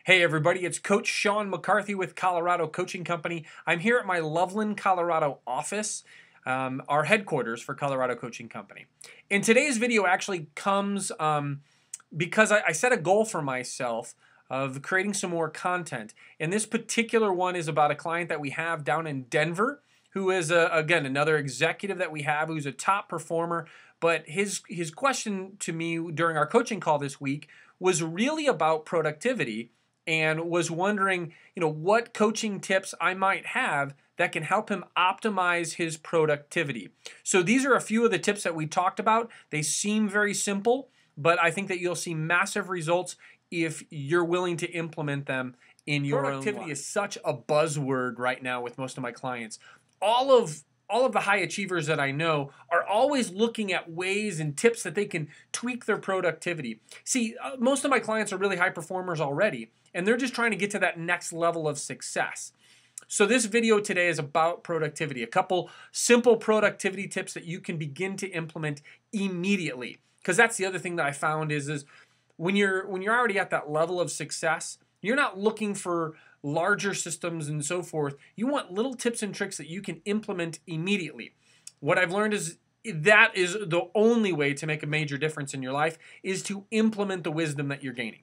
Hey everybody, it's Coach Sean McCarthy with Colorado Coaching Company. I'm here at my Loveland, Colorado office, our headquarters for Colorado Coaching Company. And today's video actually comes because I set a goal for myself of creating some more content. And this particular one is about a client that we have down in Denver, who is, again, another executive that we have who's a top performer. But his question to me during our coaching call this week was really about productivity, and was wondering, what coaching tips I might have that can help him optimize his productivity. So these are a few of the tips that we talked about. They seem very simple, but I think that you'll see massive results if you're willing to implement them in your own life. Productivity is such a buzzword right now with most of my clients. All of the high achievers that I know are always looking at ways and tips that they can tweak their productivity. See, most of my clients are really high performers already, and they're just trying to get to that next level of success. So this video today is about productivity, a couple simple productivity tips that you can begin to implement immediately. Because that's the other thing that I found is when you're already at that level of success, you're not looking for larger systems and so forth. You want little tips and tricks that you can implement immediately. What I've learned is that is the only way to make a major difference in your life, is to implement the wisdom that you're gaining.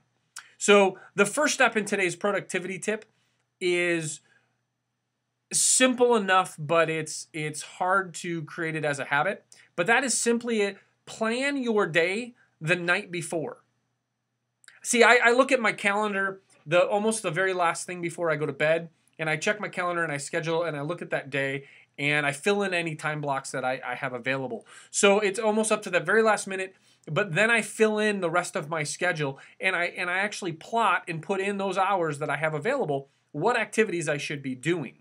So the first step in today's productivity tip is simple enough, but it's hard to create it as a habit. But that is simply it. Plan your day the night before. See, I look at my calendar almost the very last thing before I go to bed, and I check my calendar and I schedule and I look at that day and I fill in any time blocks that I have available. So it's almost up to the very last minute, but then I fill in the rest of my schedule and I actually plot and put in those hours that I have available, what activities I should be doing.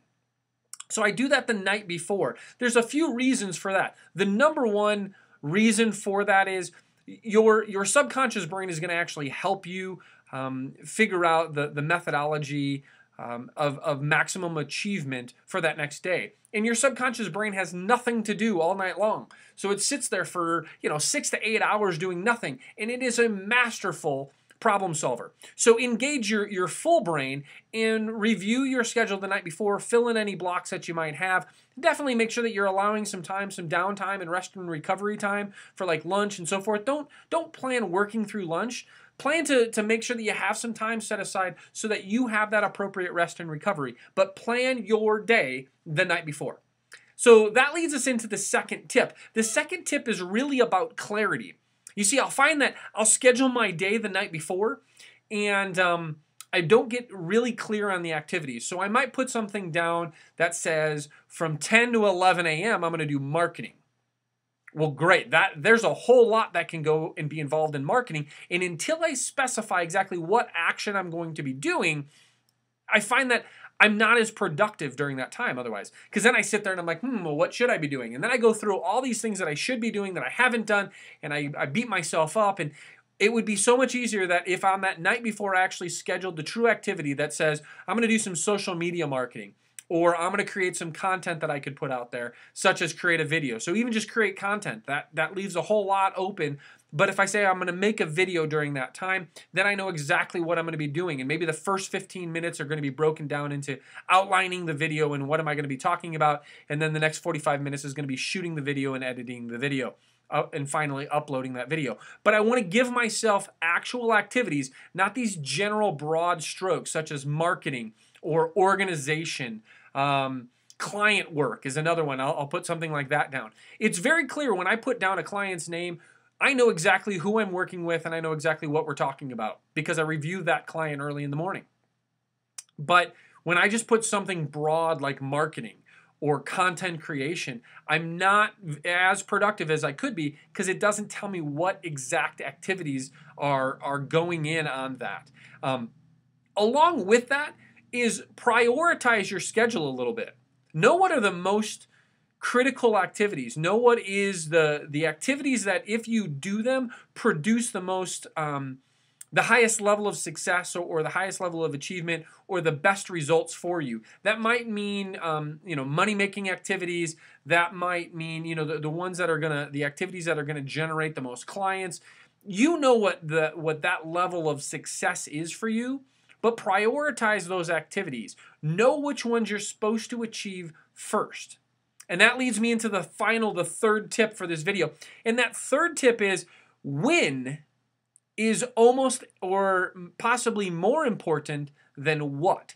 So I do that the night before. There's a few reasons for that. The number one reason for that is your subconscious brain is going to actually help you figure out the methodology of maximum achievement for that next day. And your subconscious brain has nothing to do all night long. So it sits there for 6 to 8 hours doing nothing. And it is a masterful problem solver. So engage your full brain and review your schedule the night before. Fill in any blocks that you might have. Definitely make sure that you're allowing some time, some downtime and rest and recovery time for like lunch and so forth. Don't plan working through lunch. Plan to make sure that you have some time set aside so that you have that appropriate rest and recovery. But plan your day the night before. So that leads us into the second tip. The second tip is really about clarity. You see, I'll find that I'll schedule my day the night before, and I don't get really clear on the activities. So I might put something down that says from 10 to 11 a.m. I'm going to do marketing. Well, great. There's a whole lot that can go and be involved in marketing. And until I specify exactly what action I'm going to be doing, I find that I'm not as productive during that time otherwise. Because then I sit there and I'm like, well, what should I be doing? And then I go through all these things that I should be doing that I haven't done, and I beat myself up. And it would be so much easier that if on that night before I actually scheduled the true activity that says, I'm going to do some social media marketing, or I'm going to create some content that I could put out there, such as create a video. So even just create content, that leaves a whole lot open. But if I say I'm going to make a video during that time, then I know exactly what I'm going to be doing. And maybe the first 15 minutes are going to be broken down into outlining the video and what am I going to be talking about. And then the next 45 minutes is going to be shooting the video and editing the video. And finally uploading that video. But I want to give myself actual activities, not these general broad strokes such as marketing or organization. Client work is another one. I'll put something like that down. It's very clear when I put down a client's name, I know exactly who I'm working with and I know exactly what we're talking about because I review that client early in the morning. But when I just put something broad like marketing or content creation, I'm not as productive as I could be because it doesn't tell me what exact activities are going in on that. Along with that is prioritize your schedule a little bit. Know what are the most critical activities. Know what is the activities that if you do them produce the most the highest level of success or the highest level of achievement or the best results for you. That might mean, money-making activities. That might mean, the ones that are the activities that are gonna generate the most clients. You know what that level of success is for you. but prioritize those activities. Know which ones you're supposed to achieve first. And that leads me into the third tip for this video. And that third tip is when is almost or possibly more important than what.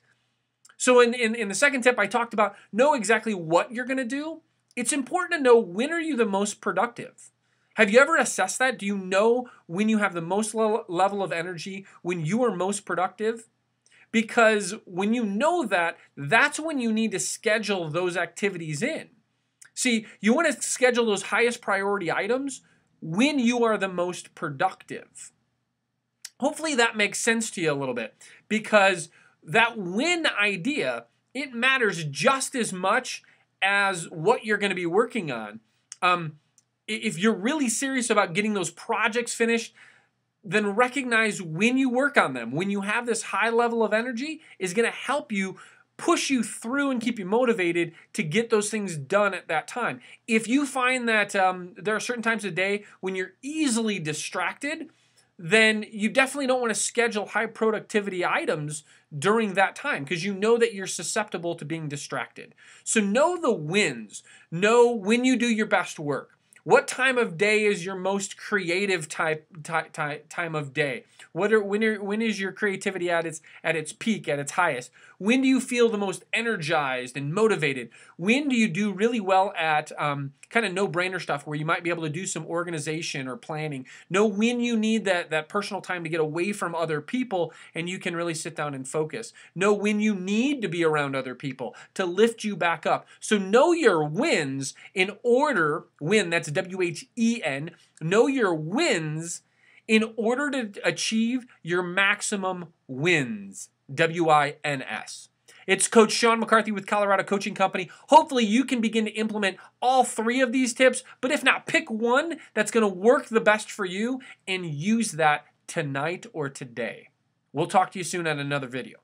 So in the second tip, I talked about know exactly what you're going to do. It's important to know when are you the most productive. Have you ever assessed that? Do you know when you have the most level of energy, when you are most productive? Because when you know that, that's when you need to schedule those activities in. See, you want to schedule those highest priority items when you are the most productive. Hopefully that makes sense to you a little bit, because that when idea, it matters just as much as what you're going to be working on. If you're really serious about getting those projects finished, then recognize when you work on them, when you have this high level of energy, is going to help you push you through and keep you motivated to get those things done at that time. If you find that there are certain times of day when you're easily distracted, then you definitely don't want to schedule high productivity items during that time, because you know that you're susceptible to being distracted. So know the wins. Know when you do your best work. What time of day is your most creative time of day? When is your creativity at its peak, at its highest? When do you feel the most energized and motivated? When do you do really well at kind of no-brainer stuff where you might be able to do some organization or planning? Know when you need that personal time to get away from other people and you can really sit down and focus. Know when you need to be around other people to lift you back up. So know your wins in order, that's W-H-E-N, know your wins in order to achieve your maximum wins, W-I-N-S. It's Coach Sean McCarthy with Colorado Coaching Company. Hopefully you can begin to implement all three of these tips, but if not, pick one that's going to work the best for you and use that tonight or today. We'll talk to you soon on another video.